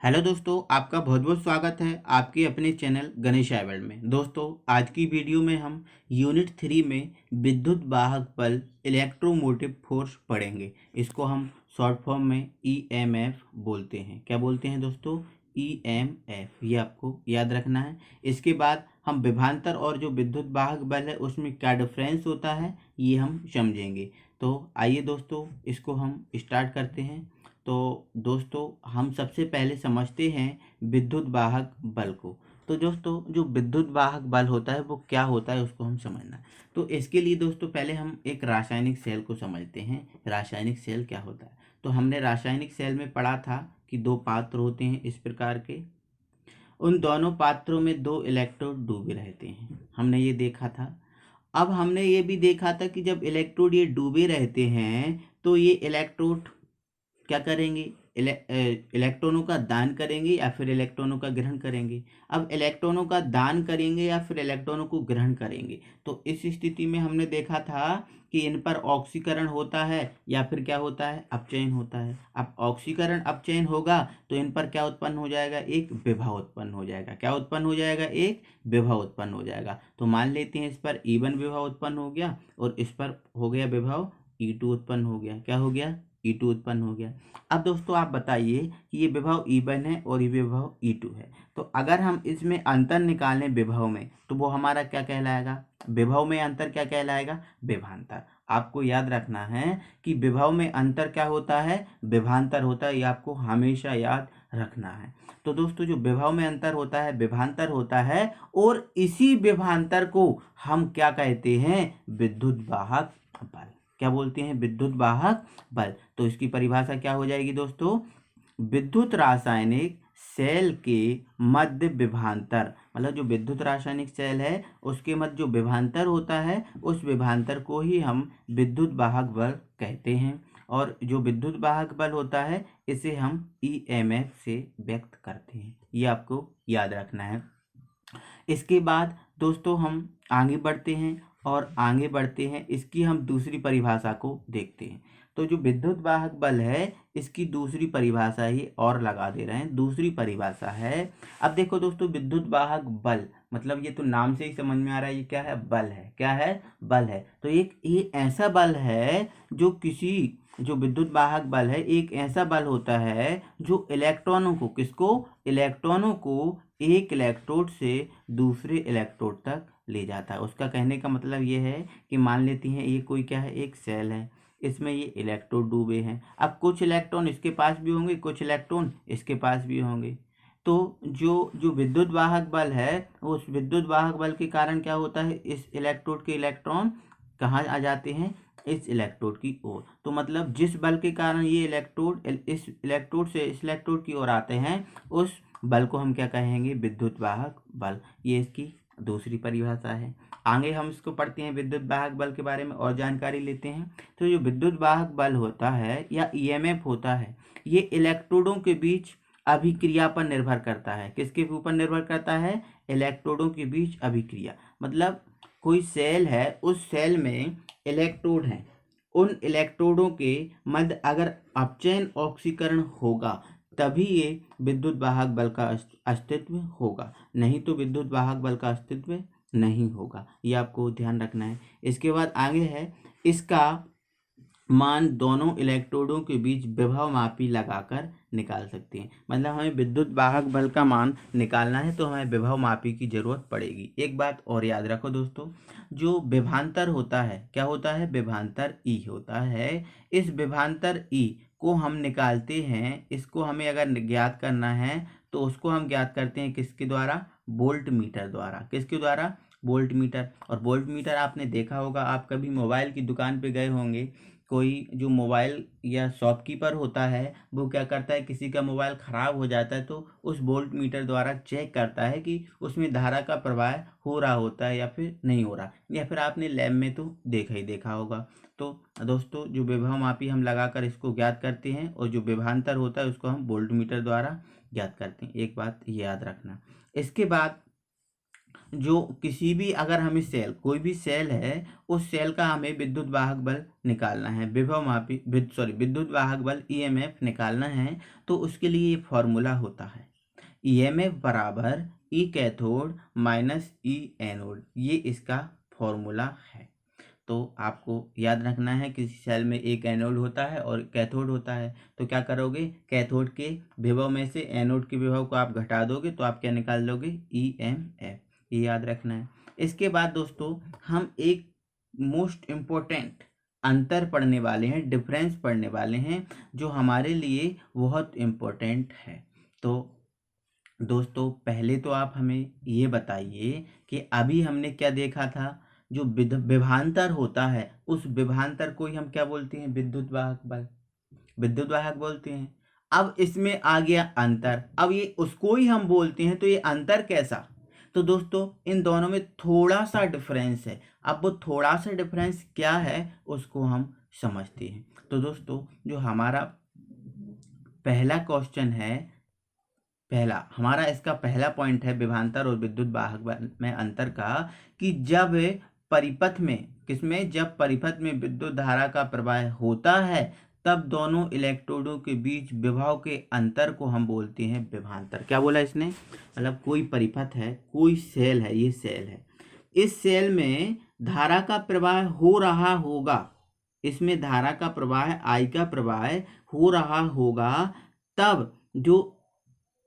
Hello दोस्तों, आपका बहुत बहुत स्वागत है आपके अपने चैनल गणेश आई वर्ल्ड में। दोस्तों, आज की वीडियो में हम यूनिट 3 में विद्युत वाहक बल इलेक्ट्रोमोटिव फोर्स पढ़ेंगे। इसको हम शॉर्ट फॉर्म में ईएमएफ बोलते हैं। क्या बोलते हैं दोस्तों? ईएमएफ। ये आपको याद रखना है। इसके बाद हम विभवांतर और जो विद्युत वाहक बल है उसमें क्या डिफरेंस होता है ये हम समझेंगे। तो आइए दोस्तों, इसको हम स्टार्ट करते हैं। तो दोस्तों, हम सबसे पहले समझते हैं विद्युत वाहक बल को। तो दोस्तों, जो विद्युत वाहक बल होता है वो क्या होता है उसको हम समझना है। तो इसके लिए दोस्तों पहले हम एक रासायनिक सेल को समझते हैं। रासायनिक सेल क्या होता है? तो हमने रासायनिक सेल में पढ़ा था कि दो पात्र होते हैं इस प्रकार के। उन दोनों पात्रों में दो इलेक्ट्रोड डूबे रहते हैं, हमने ये देखा था। अब हमने ये भी देखा था कि जब इलेक्ट्रोड ये डूबे रहते हैं तो ये इलेक्ट्रोड क्या करेंगे? इलेक्ट्रॉनों का दान करेंगे या फिर इलेक्ट्रॉनों का ग्रहण करेंगे। अब इलेक्ट्रॉनों का दान करेंगे या फिर इलेक्ट्रॉनों को ग्रहण करेंगे। तो इस स्थिति में हमने देखा था कि इन पर ऑक्सीकरण होता है या फिर क्या होता है? अपचयन होता है। अब ऑक्सीकरण अपचयन होगा तो इन पर क्या उत्पन्न हो जाएगा? एक विभव उत्पन्न हो जाएगा। क्या उत्पन्न हो जाएगा? एक विभव उत्पन्न हो जाएगा। तो मान लेते हैं इस पर E1 विभव उत्पन्न हो गया और इस पर हो गया विभव E2 उत्पन्न हो गया। क्या हो गया? E2 उत्पन्न हो गया। अब दोस्तों आप बताइए कि ये विभव E1 है और ये विभव E2 है। तो अगर हम इसमें अंतर निकालें विभव में तो वो हमारा क्या कहलाएगा? विभव में अंतर क्या कहलाएगा? विभवांतर। आपको याद रखना है कि विभव में अंतर क्या होता है? विभवांतर होता है। ये आपको हमेशा याद रखना है। तो दोस्तों, जो विभव में अंतर होता है विभवांतर होता है और इसी विभवांतर को हम क्या कहते हैं? विद्युत वाहक बल। क्या बोलते हैं? विद्युत वाहक बल। तो इसकी परिभाषा क्या हो जाएगी दोस्तों? विद्युत रासायनिक सेल के मध्य विभवांतर, मतलब जो विद्युत रासायनिक सेल है उसके मध्य जो विभवांतर होता है उस विभवांतर को ही हम विद्युत वाहक बल कहते हैं। और जो विद्युत वाहक बल होता है इसे हम ईएमएफ से व्यक्त करते हैं। ये आपको याद रखना है। इसके बाद दोस्तों हम आगे बढ़ते हैं और आगे बढ़ते हैं इसकी हम दूसरी परिभाषा को देखते हैं। तो जो विद्युत वाहक बल है इसकी दूसरी परिभाषा ही और लगा दे रहे हैं। दूसरी परिभाषा है, अब देखो दोस्तों, विद्युत वाहक बल मतलब ये तो नाम से ही समझ में आ रहा है ये क्या है? बल है। क्या है? बल है। तो एक ये ऐसा बल है जो किसी जो विद्युत वाहक बल है एक ऐसा बल होता है जो इलेक्ट्रॉनों को, किसको? इलेक्ट्रॉनों को एक इलेक्ट्रोड से दूसरे इलेक्ट्रोड तक ले जाता है। उसका कहने का मतलब ये है कि मान लेती हैं ये कोई क्या है? एक सेल है, इसमें ये इलेक्ट्रोड डूबे हैं। अब कुछ इलेक्ट्रॉन इसके पास भी होंगे, कुछ इलेक्ट्रॉन इसके पास भी होंगे। तो जो जो विद्युत वाहक बल है उस विद्युत वाहक बल के कारण क्या होता है? इस इलेक्ट्रोड के इलेक्ट्रॉन कहाँ आ जाते हैं? इस इलेक्ट्रोड की ओर। तो मतलब जिस बल के कारण ये इलेक्ट्रोड इस इलेक्ट्रोड से इस इलेक्ट्रोड की ओर आते हैं उस बल को हम क्या कहेंगे? विद्युत वाहक बल। ये इसकी दूसरी परिभाषा है। आगे हम इसको पढ़ते हैं, विद्युत वाहक बल के बारे में और जानकारी लेते हैं। तो जो विद्युत वाहक बल होता है या ईएमएफ होता है ये इलेक्ट्रोडों के बीच अभिक्रिया पर निर्भर करता है। किसके ऊपर निर्भर करता है? इलेक्ट्रोडों के बीच अभिक्रिया। मतलब कोई सेल है, उस सेल में इलेक्ट्रोड हैं, उन इलेक्ट्रोडों के मध्य अगर अपचयन ऑक्सीकरण होगा तभी ये विद्युत वाहक बल का अस्तित्व होगा, नहीं तो विद्युत वाहक बल का अस्तित्व नहीं होगा। ये आपको ध्यान रखना है। इसके बाद आगे है, इसका मान दोनों इलेक्ट्रोडों के बीच विभव मापी लगाकर निकाल सकते हैं। मतलब हमें विद्युत वाहक बल का मान निकालना है तो हमें विभव मापी की जरूरत पड़ेगी। एक बात और याद रखो दोस्तों, जो विभवांतर होता है क्या होता है? विभवांतर ई होता है। इस विभवांतर ई को हम निकालते हैं। इसको हमें अगर ज्ञात करना है तो उसको हम ज्ञात करते हैं किसके द्वारा? वोल्ट मीटर द्वारा। किसके द्वारा? Volt meter. और वोल्ट मीटर आपने देखा होगा, आप कभी मोबाइल की दुकान पे गए होंगे, कोई जो मोबाइल या शॉपकीपर होता है वो क्या करता है, किसी का मोबाइल ख़राब हो जाता है तो उस वोल्ट मीटर द्वारा चेक करता है कि उसमें धारा का प्रवाह हो रहा होता है या फिर नहीं हो रहा, या फिर आपने लैब में तो देखा ही देखा होगा। तो दोस्तों, जो विभव मापी हम लगाकर इसको ज्ञात करते हैं और जो विभवांतर होता है उसको हम वोल्ट मीटर द्वारा ज्ञात करते हैं। एक बात याद रखना। इसके बाद जो किसी भी अगर हमें सेल कोई भी सेल है उस सेल का हमें विद्युत वाहक बल निकालना है, विभव मापी विद्युत वाहक बल ईएमएफ निकालना है, तो उसके लिए ये फॉर्मूला होता है ईएमएफ बराबर ई कैथोड माइनस ई एनोड, ये इसका फॉर्मूला है। तो आपको याद रखना है किसी सेल में एक एनोड होता है और कैथोड होता है, तो क्या करोगे, कैथोड के विभव में से एनोड के विभव को आप घटा दोगे तो आप क्या निकाल लोगे, ईएमएफ, ये याद रखना है। इसके बाद दोस्तों हम एक मोस्ट इम्पोर्टेंट अंतर पढ़ने वाले हैं, डिफरेंस पढ़ने वाले हैं, जो हमारे लिए बहुत इम्पोर्टेंट है। तो दोस्तों पहले तो आप हमें ये बताइए कि अभी हमने क्या देखा था, जो विभवांतर होता है उस विभवांतर को ही हम क्या बोलते हैं, विद्युत वाहक बल, विद्युत वाहक बोलते हैं। अब इसमें आ गया अंतर, अब ये उसको ही हम बोलते हैं, तो ये अंतर कैसा, तो दोस्तों इन दोनों में थोड़ा सा डिफरेंस है। अब वो थोड़ा सा डिफरेंस क्या है उसको हम समझते हैं। तो दोस्तों जो हमारा पहला क्वेश्चन है, हमारा इसका पहला पॉइंट है विभवांतर और विद्युत वाहक बल में अंतर का, कि जब परिपथ में जब परिपथ में विद्युत धारा का प्रवाह होता है तब दोनों इलेक्ट्रोडों के बीच विभव के अंतर को हम बोलते हैं विभवांतर। क्या बोला इसने, मतलब कोई परिपथ है, कोई सेल है, ये सेल है, इस सेल में धारा का प्रवाह हो रहा होगा, इसमें धारा का प्रवाह आई का प्रवाह हो रहा होगा, तब जो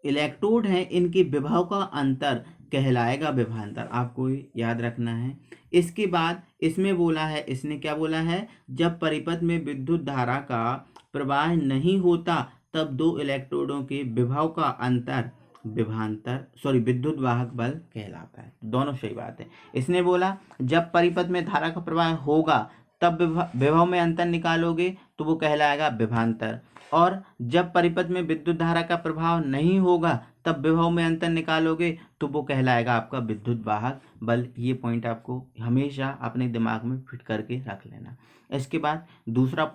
इलेक्ट्रोड हैं इनके विभव का अंतर कहलाएगा विभवांतर, आपको याद रखना है। इसके बाद इसमें बोला है, इसने क्या बोला है, जब परिपथ में विद्युत धारा का प्रवाह नहीं होता तब दो इलेक्ट्रोडों के विभव का अंतर विद्युत वाहक बल कहलाता है। दोनों सही बात है। इसने बोला जब परिपथ में धारा का प्रवाह होगा तब विभव में अंतर निकालोगे तो वो कहलाएगा विभवांतर, और जब परिपथ में विद्युत धारा का प्रभाव नहीं होगा तब विभव में अंतर निकालोगे तो वो कहलाएगा आपका विद्युत वाहक बल। ये पॉइंट आपको हमेशा अपने दिमाग में फिट करके रख लेना। इसके बाद दूसरा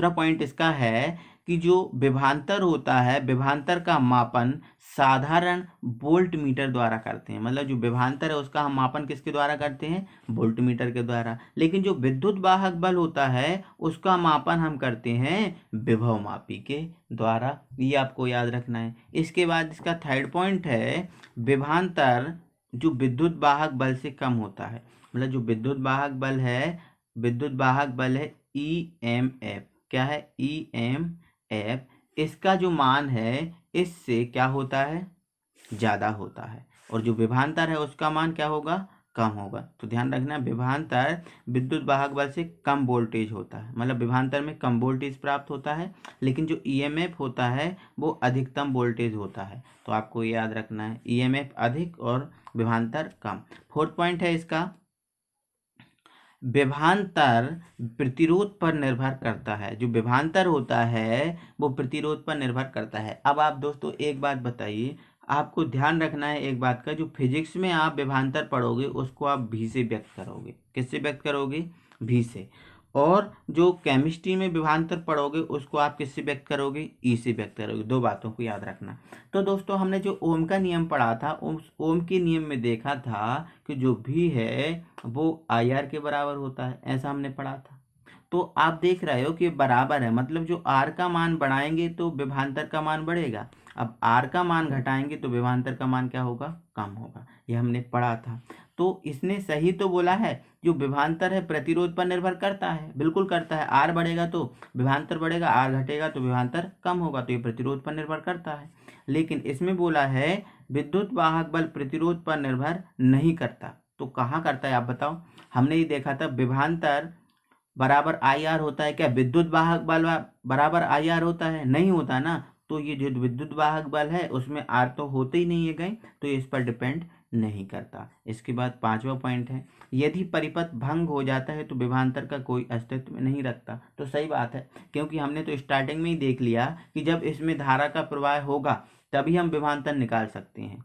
पॉइंट इसका है कि जो विभवांतर होता है, विभवांतर का मापन साधारण वोल्ट मीटर द्वारा करते हैं, मतलब जो विभवांतर है उसका हम मापन किसके द्वारा करते हैं, वोल्ट मीटर के द्वारा। लेकिन जो विद्युत वाहक बल होता है उसका मापन हम करते हैं विभव मापी के द्वारा, ये आपको याद रखना है। इसके बाद इसका थर्ड पॉइंट है विभवांतर जो विद्युत वाहक बल से कम होता है, मतलब जो विद्युत वाहक बल है ईएमएफ, क्या है, ईएमएफ, इसका जो मान है इससे क्या होता है, ज़्यादा होता है, और जो विभवांतर है उसका मान क्या होगा, कम होगा। तो ध्यान रखना विभवांतर विद्युत वाहक बल से कम वोल्टेज होता है, मतलब विभवांतर में कम वोल्टेज प्राप्त होता है, लेकिन जो ईएमएफ होता है वो अधिकतम वोल्टेज होता है। तो आपको याद रखना है ईएमएफ अधिक और विभवांतर कम। फोर्थ पॉइंट है इसका, विभवांतर प्रतिरोध पर निर्भर करता है, जो विभवांतर होता है वो प्रतिरोध पर निर्भर करता है। अब आप दोस्तों एक बात बताइए, आपको ध्यान रखना है एक बात का, जो फिजिक्स में आप विभवांतर पढ़ोगे उसको आप भी से व्यक्त करोगे, किससे व्यक्त करोगे, भी से, और जो केमिस्ट्री में विभवांतर पढ़ोगे उसको आप किससे व्यक्त करोगे, ई से व्यक्त करोगे। दो बातों को याद रखना। तो दोस्तों हमने जो ओम का नियम पढ़ा था, ओम के नियम में देखा था कि जो भी है वो आई आर के बराबर होता है, ऐसा हमने पढ़ा था। तो आप देख रहे हो कि बराबर है, मतलब जो आर का मान बढ़ाएंगे तो विभवांतर का मान बढ़ेगा, अब आर का मान घटाएंगे तो विभवांतर का मान क्या होगा, कम होगा, ये हमने पढ़ा था। तो इसने सही तो बोला है, जो विभवांतर है प्रतिरोध पर निर्भर करता है, बिल्कुल करता है, आर बढ़ेगा तो विभवांतर बढ़ेगा, आर घटेगा तो विभवांतर कम होगा, तो ये प्रतिरोध पर निर्भर करता है। लेकिन इसमें बोला है विद्युत वाहक बल प्रतिरोध पर निर्भर नहीं करता, तो कहाँ करता है आप बताओ। हमने ये देखा था विभवांतर बराबर आई आर होता है, क्या विद्युत वाहक बल बराबर आई आर होता है, नहीं होता ना, तो ये जो विद्युत वाहक बल है उसमें आर तो होते ही नहीं है गए, तो ये इस पर डिपेंड नहीं करता। इसके बाद पांचवा पॉइंट है, यदि परिपथ भंग हो जाता है तो विभवांतर का कोई अस्तित्व नहीं रखता। तो सही बात है, क्योंकि हमने तो स्टार्टिंग में ही देख लिया कि जब इसमें धारा का प्रवाह होगा तभी हम विभवांतर निकाल सकते हैं।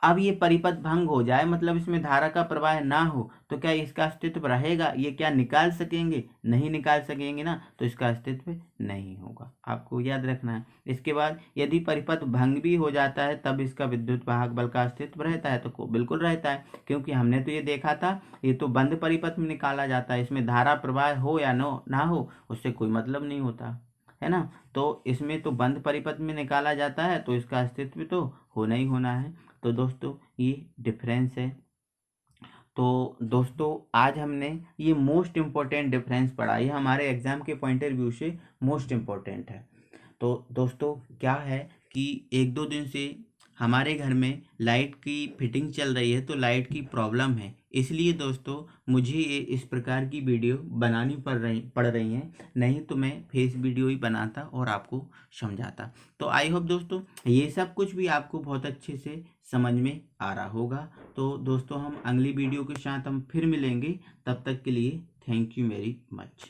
अब ये परिपथ भंग हो जाए, मतलब इसमें धारा का प्रवाह ना हो, तो क्या इसका अस्तित्व रहेगा? ये क्या निकाल सकेंगे? नहीं निकाल सकेंगे ना, तो इसका अस्तित्व नहीं होगा, आपको याद रखना है। इसके बाद यदि परिपथ भंग भी हो जाता है तब इसका विद्युत वाहक बल का अस्तित्व रहता है, तो बिल्कुल रहता है, क्योंकि हमने तो ये देखा था, ये तो बंद परिपथ में निकाला जाता है, इसमें धारा प्रवाह हो या ना हो उससे कोई मतलब नहीं होता है ना। तो इसमें तो बंद परिपथ में निकाला जाता है, तो इसका अस्तित्व तो होना ही होना है। तो दोस्तों ये डिफरेंस है। तो दोस्तों आज हमने ये मोस्ट इम्पोर्टेंट डिफरेंस पढ़ा, ये हमारे एग्जाम के पॉइंट ऑफ व्यू से मोस्ट इम्पोर्टेंट है। तो दोस्तों क्या है कि एक दो दिन से हमारे घर में लाइट की फिटिंग चल रही है, तो लाइट की प्रॉब्लम है, इसलिए दोस्तों मुझे ये इस प्रकार की वीडियो बनानी पड़ रही हैं, नहीं तो मैं फेस वीडियो ही बनाता और आपको समझाता। तो आई होप दोस्तों ये सब कुछ भी आपको बहुत अच्छे से समझ में आ रहा होगा। तो दोस्तों हम अगली वीडियो के साथ हम फिर मिलेंगे, तब तक के लिए थैंक यू वेरी मच।